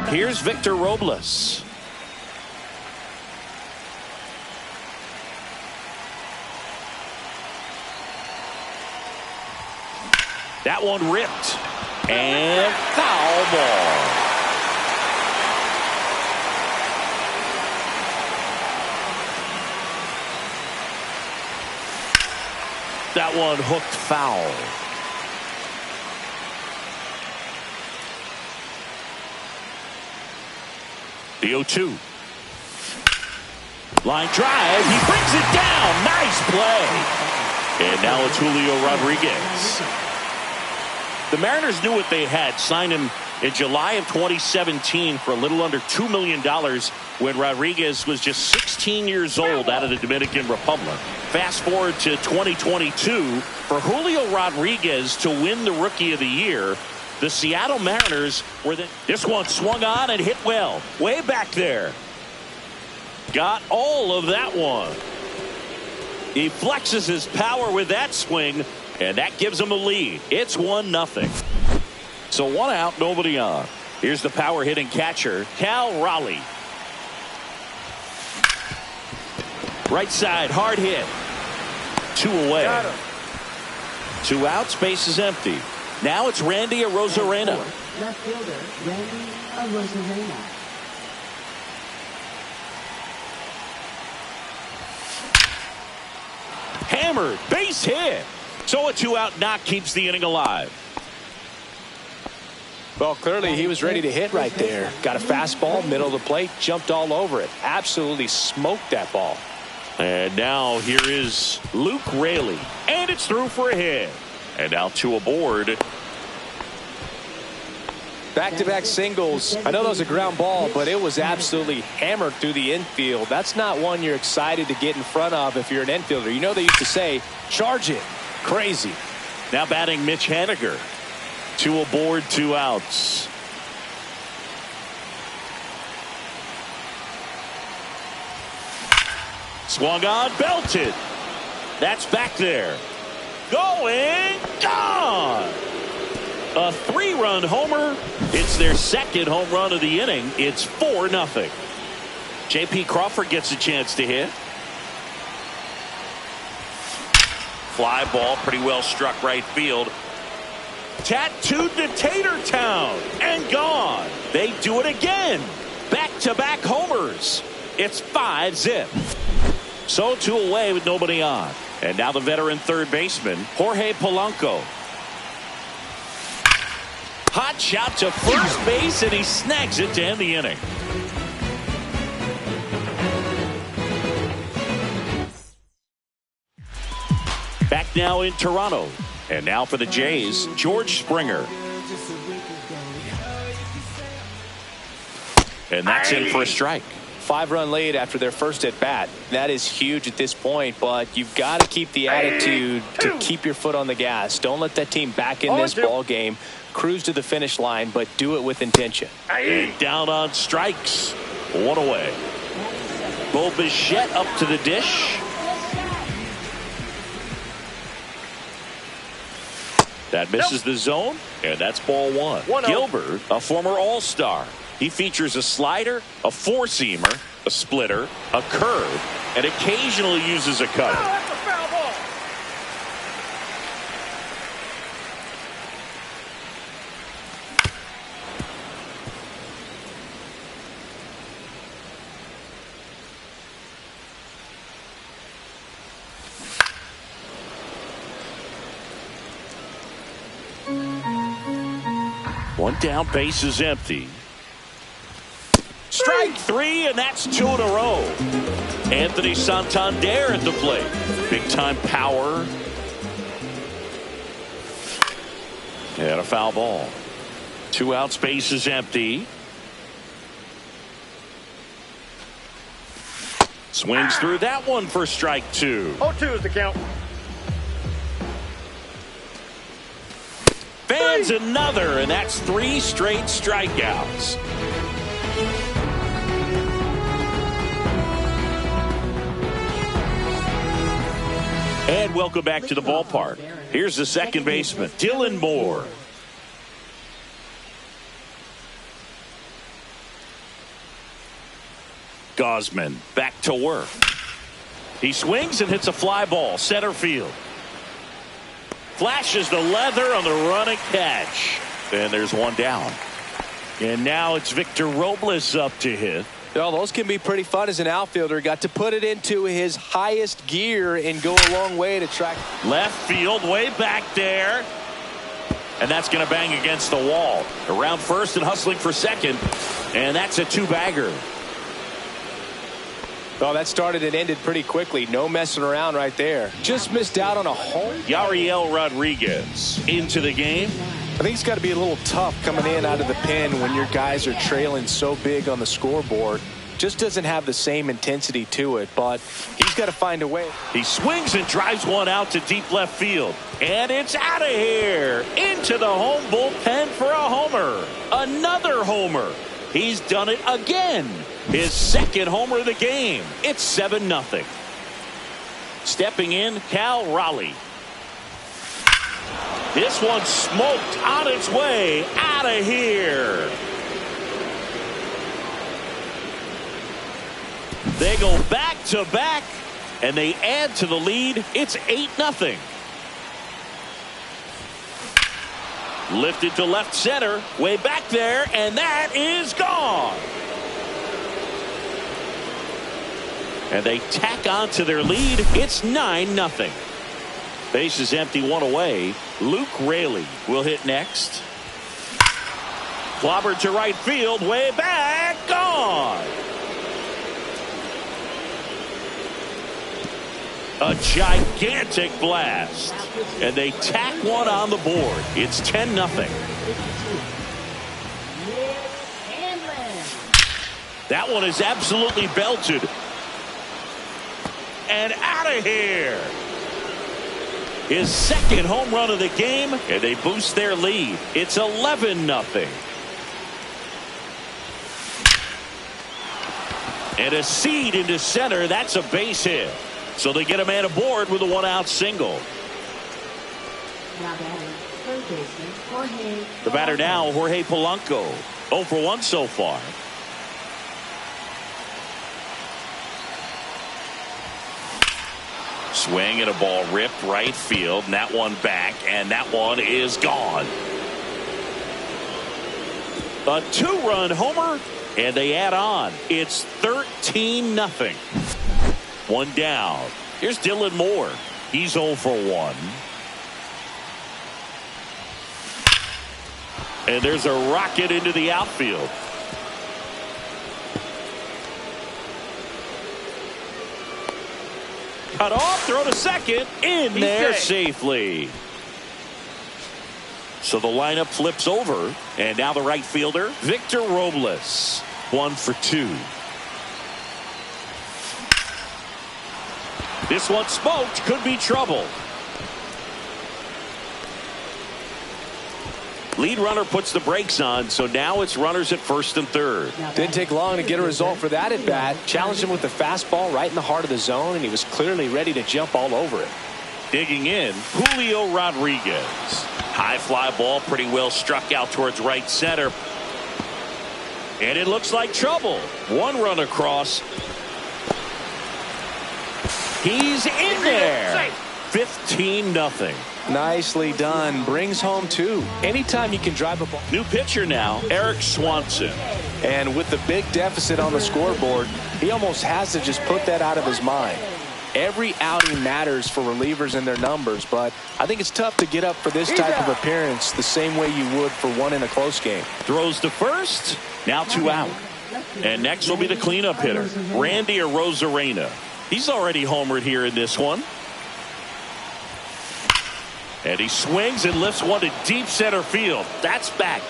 Here's Victor Robles. That one ripped. And foul ball. That one hooked foul. The 0-2. Line drive. He brings it down. Nice play. And now it's Julio Rodriguez. The Mariners knew what they had. Signed him in July of 2017 for a little under $2 million when Rodriguez was just 16 years old out of the Dominican Republic. Fast forward to 2022. For Julio Rodriguez to win the Rookie of the Year, the Seattle Mariners were this one swung on and hit well. Way back there. Got all of that one. He flexes his power with that swing, and that gives him a lead. It's 1-0. So 1 out, nobody on. Here's the power hitting catcher, Cal Raleigh. Right side, hard hit. 2 away. 2 out, space is empty. Now it's Randy Arozarena. Left fielder, Randy Arozarena. Hammered, base hit. So a 2-out knock keeps the inning alive. Well, clearly he was ready to hit right there. Got a fastball, middle of the plate, jumped all over it. Absolutely smoked that ball. And now here is Luke Raley. And it's through for a hit. And now 2 aboard. Back-to-back singles. I know that was a ground ball, but it was absolutely hammered through the infield. That's not one you're excited to get in front of if you're an infielder. You know they used to say, charge it. Crazy. Now batting Mitch Haniger. 2 aboard, 2 outs. Swung on, belted. That's back there. Going, gone. A 3-run homer. It's their second home run of the inning. It's 4-0. J.P. Crawford gets a chance to hit. Fly ball, pretty well struck right field. Tattooed to Tatertown and gone. They do it again. Back-to-back homers. It's 5-0. So 2 away with nobody on. And now the veteran third baseman, Jorge Polanco. Hot shot to first base, and he snags it to end the inning. Back now in Toronto. And now for the Jays, George Springer. And that's in for a strike. 5-run lead after their first at bat. That is huge at this point, but you've got to keep the attitude to keep your foot on the gas. Don't let that team back in this ball game. Cruise to the finish line, but do it with intention. Down on strikes. 1 away. Bo Bichette up to the dish. That misses the zone, and that's ball 1. Gilbert, a former All-Star. He features a slider, a 4-seamer, a splitter, a curve, and occasionally uses a cutter. That's a foul ball. One down, base is empty. Strike 3, and that's 2 in a row. Anthony Santander at the plate. Big time power. And a foul ball. 2 outs, base is empty. Swings through that one for strike 2. 0-2 is the count. Fans another, and that's 3 straight strikeouts. And welcome back to the ballpark. Here's the second baseman, Dylan Moore. Gausman back to work. He swings and hits a fly ball, center field. Flashes the leather on the running catch. And there's one down. And now it's Victor Robles up to hit. Well, those can be pretty fun as an outfielder. Got to put it into his highest gear and go a long way to track. Left field, way back there. And that's going to bang against the wall. Around first and hustling for second. And that's a two-bagger. Oh, that started and ended pretty quickly. No messing around right there. Just missed out on a home. Yariel Rodriguez into the game. I think it's got to be a little tough coming in out of the pen when your guys are trailing so big on the scoreboard. Just doesn't have the same intensity to it, but he's got to find a way. He swings and drives one out to deep left field. And it's out of here. Into the home bullpen for a homer. Another homer. He's done it again. His second homer of the game. It's 7-0. Stepping in, Cal Raleigh. This one smoked on its way out of here. They go back to back and they add to the lead. It's 8-0. Lifted to left center, way back there, and that is gone. And they tack on to their lead. It's 9-0. Base is empty, one away. Luke Raley will hit next. Clobbered to right field, way back, gone. A gigantic blast. And they tack one on the board. It's 10-0. That one is absolutely belted. And out of here. His second home run of the game, and they boost their lead. It's 11-0. And a seed into center. That's a base hit. So they get a man aboard with a one-out single. The batter now, Jorge Polanco. 0 for 1 so far. Swing and a ball ripped right field, and that one back, and that one is gone. A two-run homer, and they add on. It's 13-0. One down. Here's Dylan Moore. He's 0 for 1. And there's a rocket into the outfield. Cut off, throw to second, in there safely. So the lineup flips over, and now the right fielder, Victor Robles, 1 for 2. This one smoked, could be trouble. Lead runner puts the brakes on, so now it's runners at first and third. Didn't take long to get a result for that at bat. Challenged him with the fastball right in the heart of the zone, and he was clearly ready to jump all over it. Digging in, Julio Rodriguez. High fly ball, pretty well struck out towards right center. And it looks like trouble. One run across. He's in there. 15-0. Nicely done. Brings home 2. Anytime you can drive a ball. New pitcher now, Eric Swanson. And with the big deficit on the scoreboard, he almost has to just put that out of his mind. Every outing matters for relievers and their numbers, but I think it's tough to get up for this type of appearance the same way you would for one in a close game. Throws to first. Now 2 out. And next will be the cleanup hitter, Randy Arozarena. He's already homered here in this one. And he swings and lifts one to deep center field. That's back.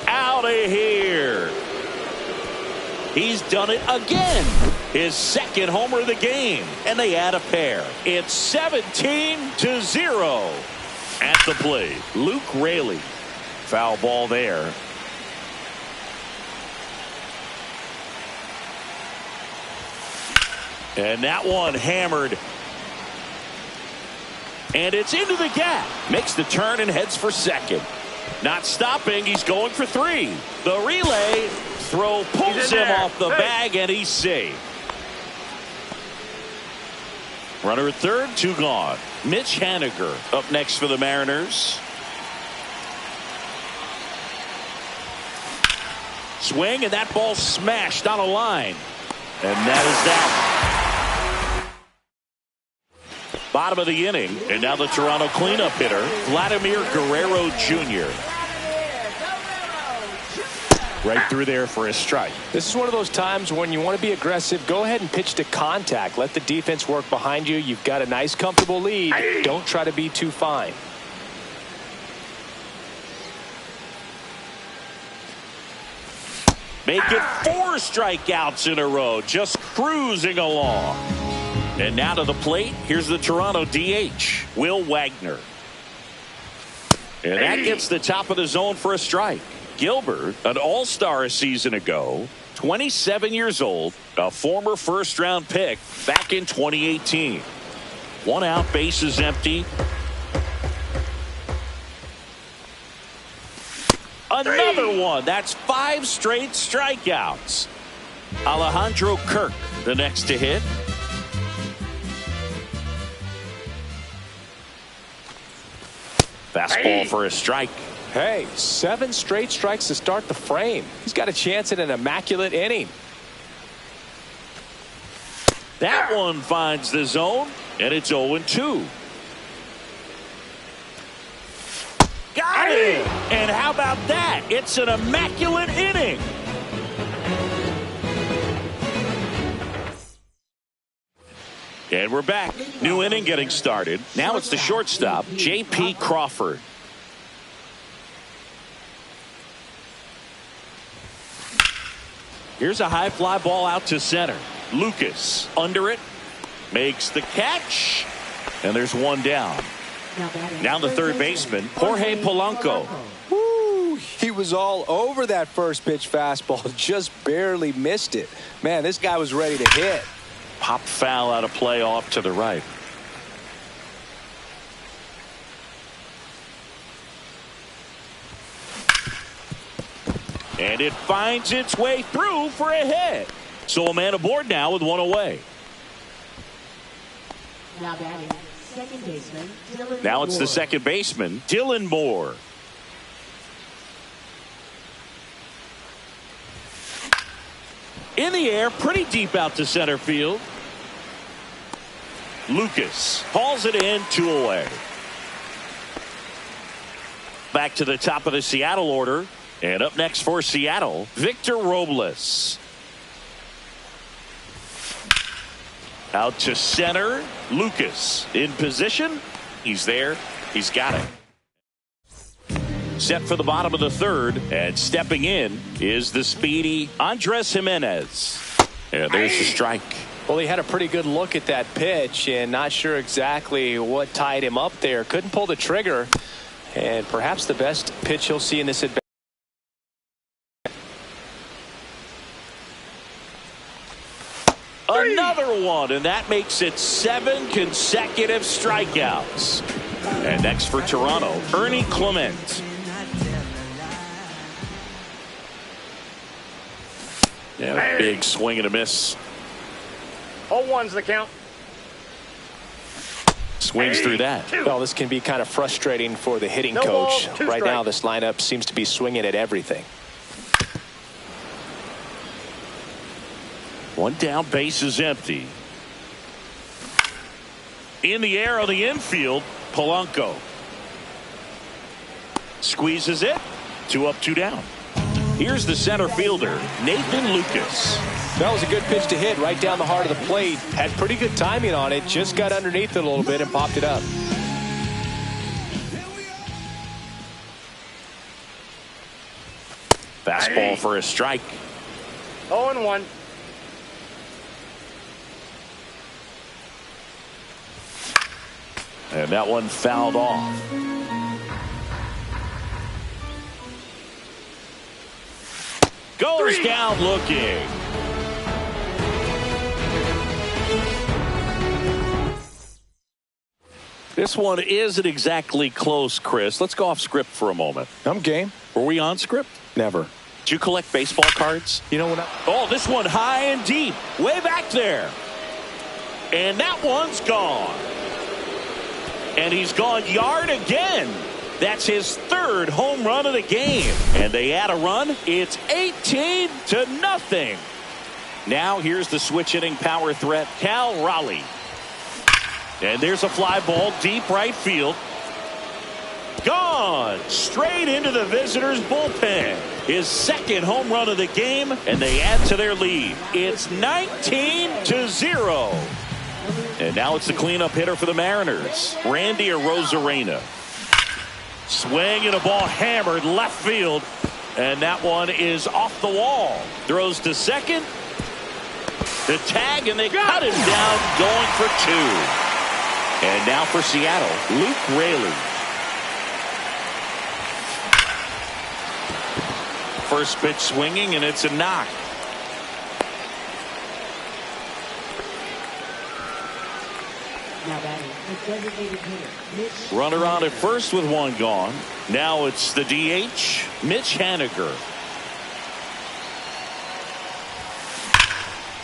Out of here. He's done it again. His second homer of the game. And they add a pair. It's 17-0. At the plate, Luke Raley. Foul ball there. And that one hammered And it's into the gap. Makes the turn and heads for second. Not stopping. He's going for 3. The relay throw pulls him off the bag, and he's safe. Runner at third, 2 gone. Mitch Haniger up next for the Mariners. Swing, and that ball smashed on a line. And that is that. Bottom of the inning, and now the Toronto cleanup hitter, Vladimir Guerrero Jr. Right through there for a strike. This is one of those times when you want to be aggressive. Go ahead and pitch to contact. Let the defense work behind you. You've got a nice, comfortable lead. Don't try to be too fine. Make it 4 strikeouts in a row. Just cruising along. And now to the plate. Here's the Toronto DH, Will Wagner. And that gets the top of the zone for a strike. Gilbert, an all-star a season ago, 27 years old, a former first-round pick back in 2018. 1 out, bases empty. Another one. That's 5 straight strikeouts. Alejandro Kirk, the next to hit. Fastball for a strike. Hey, 7 straight strikes to start the frame. He's got a chance at an immaculate inning. That one finds the zone, and it's 0-2. Got it! And how about that? It's an immaculate inning. And we're back. New inning getting started. Now it's the shortstop, J.P. Crawford. Here's a high fly ball out to center. Lucas under it. Makes the catch. And there's 1 down. Now the third baseman, Jorge Polanco. Woo, he was all over that first pitch fastball. Just barely missed it. Man, this guy was ready to hit. Pop foul out of play off to the right. And it finds its way through for a hit. So a man aboard now with 1 away. Now batting, second baseman, Dylan Now it's Moore. the second baseman, Dylan Moore. In the air, pretty deep out to center field. Lucas hauls it in, 2 away. Back to the top of the Seattle order. And up next for Seattle, Victor Robles. Out to center, Lucas in position. He's there. He's got it. Set for the bottom of the third, and stepping in is the speedy Andres Jimenez. And there's the strike. Well, he had a pretty good look at that pitch and not sure exactly what tied him up there. Couldn't pull the trigger, and perhaps the best pitch he'll see in this advance. Another one, and that makes it 7 consecutive strikeouts. And next for Toronto, Ernie Clement. Yeah, big swing and a miss. 0-1's the count. Swings through that. Well, this can be kind of frustrating for the hitting No coach. ball, 2 Right now, strikes. this lineup seems to be swinging at everything. 1 down, base is empty. In the air on the infield, Polanco. Squeezes it. 2 up, 2 down. Here's the center fielder, Nathan Lucas. That was a good pitch to hit right down the heart of the plate. Had pretty good timing on it. Just got underneath it a little bit and popped it up. Fastball for a strike. 0-1. And that one fouled off. Goes down looking. This one isn't exactly close, Chris. Let's go off script for a moment. I'm game. Were we on script? Never. Do you collect baseball cards? You know what? Oh, this one high and deep. Way back there. And that one's gone. And he's gone yard again. That's his third home run of the game. And they add a run. It's 18-0. Now here's the switch-hitting power threat, Cal Raleigh. And there's a fly ball deep right field. Gone straight into the visitors' bullpen. His second home run of the game, and they add to their lead. It's 19-0. And now it's the cleanup hitter for the Mariners, Randy Arozarena. Swing and a ball hammered left field, and that one is off the wall. Throws to second. The tag, and they cut him down, going for two. And now for Seattle, Luke Raley. First pitch swinging, and it's a knock. Now batting, the designated hitter, Mitch. Runner on at first with one gone. Now it's the DH, Mitch Haniger.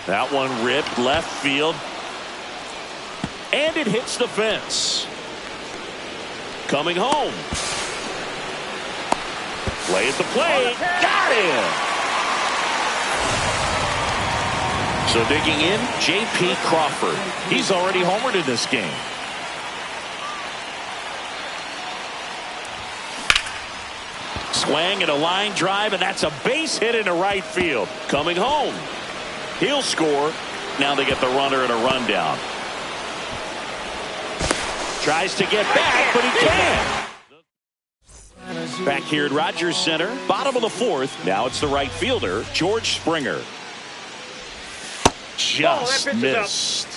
That one ripped left field. And it hits the fence. Coming home. Play at the plate. Got him. So digging in, J.P. Crawford. He's already homered in this game. Swing and a line drive, and that's a base hit into right field. Coming home. He'll score. Now they get the runner and a rundown. Tries to get back, but he can't. Back here at Rogers Center, bottom of the fourth. Now it's the right fielder, George Springer. Just missed.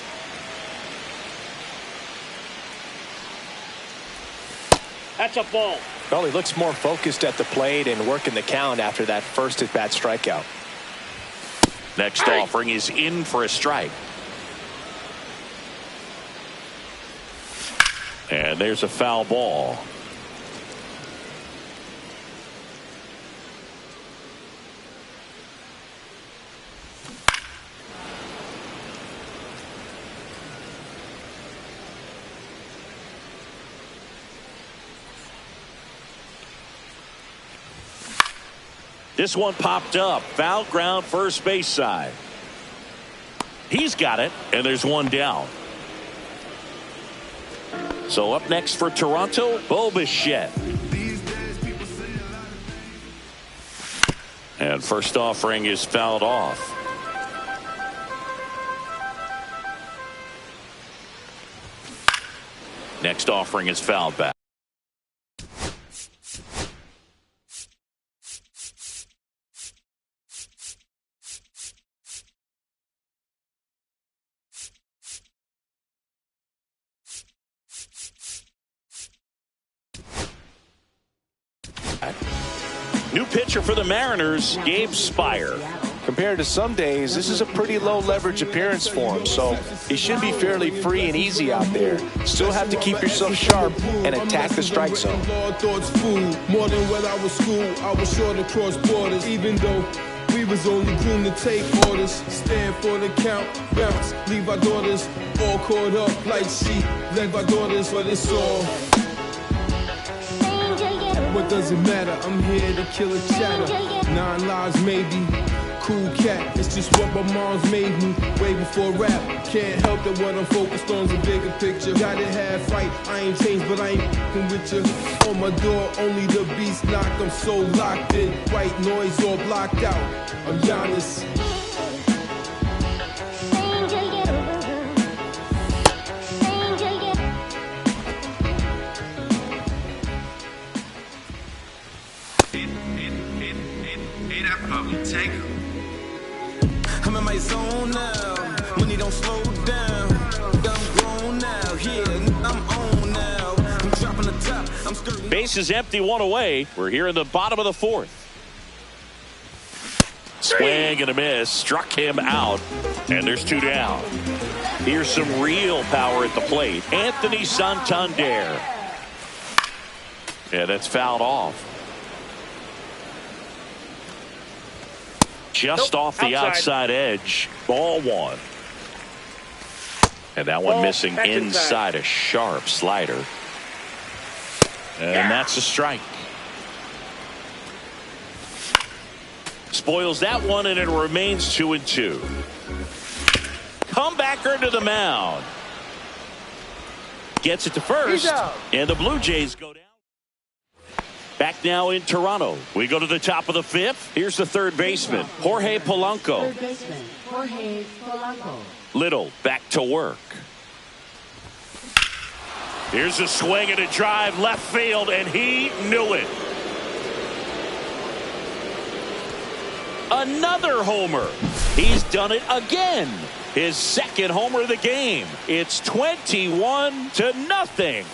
That's a ball. Well, he looks more focused at the plate and working the count after that first at-bat strikeout. Next offering is in for a strike. And there's a foul ball. This one popped up. Foul ground first base side. He's got it, and there's one down. So up next for Toronto, Bo Bichette. And first offering is fouled off. Next offering is fouled back. New pitcher for the Mariners, Gabe Spire. Compared to some days, this is a pretty low leverage appearance for him, so he should be fairly free and easy out there. Still have to keep yourself sharp and attack the strike zone. More than when I was school, I was sure to cross borders, even though we was only groomed to take orders. Stand for the count, bounce, leave our daughters all caught up like she led my daughters, but it's all. What does it matter? I'm here to kill a chatter. 9 lives maybe. Cool cat, it's just what my mom's made me. Way before rap, can't help that what I'm focused on's a bigger picture. Gotta have fight, I ain't changed, but I ain't f***ing with you. On my door, only the beast knock. I'm so locked in, white noise all blocked out. I'm Giannis. I'm in my zone now. Money don't slow down. I'm grown now. Yeah, I'm on now. I'm dropping the top. I'm skirting. Base is empty, one away. We're here in the bottom of the fourth. Swing and a miss. Struck him out. And there's 2 down. Here's some real power at the plate. Anthony Santander. Yeah, that's fouled off. Just off the outside edge. Ball 1. And that one missing inside. A sharp slider. And that's a strike. Spoils that one, and it remains 2-2. Comebacker to the mound. Gets it to first. And the Blue Jays go down. Back now in Toronto. We go to the top of the 5th. Here's the third baseman, Jorge Polanco. Third baseman, Jorge Polanco. Little back to work. Here's a swing and a drive left field, and he knew it. Another homer. He's done it again. His second homer of the game. It's 21-0.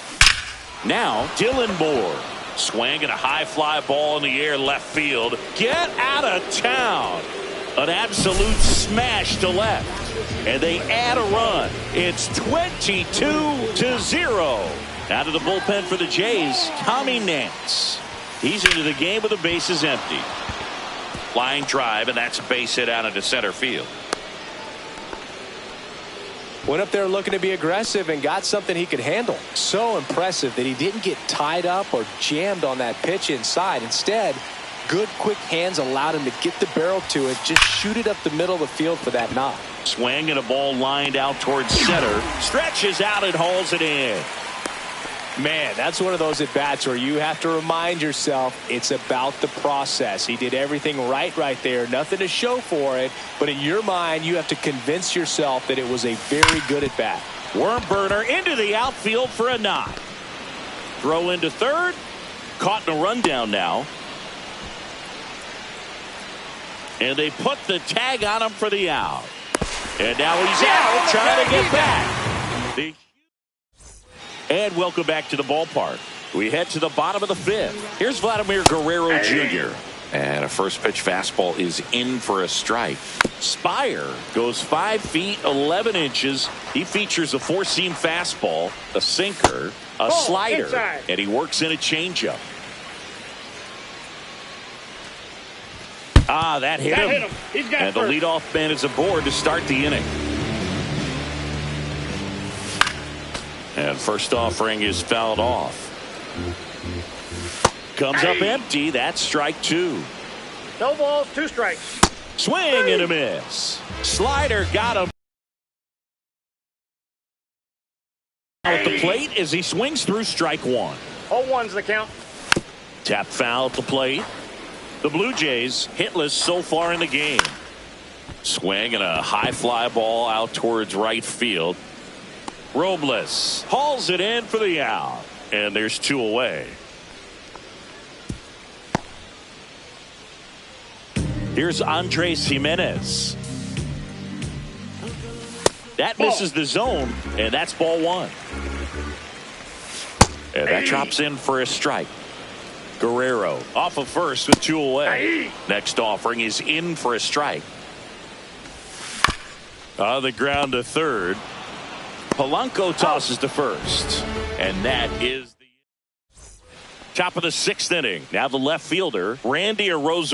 Now Dylan Moore. Swing and a high fly ball in the air left field. Get out of town. An absolute smash to left. And they add a run. It's 22-0. Out of the bullpen for the Jays, Tommy Nance. He's into the game with the bases empty. Line drive, and that's a base hit out into center field. Went up there looking to be aggressive and got something he could handle. So impressive that he didn't get tied up or jammed on that pitch inside. Instead, good quick hands allowed him to get the barrel to it, just shoot it up the middle of the field for that knock. Swing and a ball lined out towards center. Stretches out and hauls it in. Man, that's one of those at-bats where you have to remind yourself it's about the process. He did everything right there. Nothing to show for it. But in your mind, you have to convince yourself that it was a very good at-bat. Worm burner into the outfield for a knock. Throw into third. Caught in a rundown now. And they put the tag on him for the out. And now he's out trying to get back. And welcome back to the ballpark. We head to the bottom of the 5th. Here's Vladimir Guerrero Jr. And a first pitch fastball is in for a strike. Spire goes 5 feet 11 inches. He features a 4-seam fastball, a sinker, a slider, and he works in a changeup. That hit him. And the leadoff man is aboard to start the inning. And first offering is fouled off. Comes up empty. That's strike 2. No balls, 2 strikes. Swing and a miss. Slider got him. At the plate as he swings through strike 1. 0-1's the count. Tap foul at the plate. The Blue Jays hitless so far in the game. Swing and a high fly ball out towards right field. Robles hauls it in for the out. And there's 2 away. Here's Andres Jimenez. That misses the zone, and that's ball 1. And that drops in for a strike. Guerrero off of first with 2 away. Next offering is in for a strike. On the ground to third. Polanco tosses to first. And that is the top of the 6th inning. Now the left fielder, Randy Arozarena.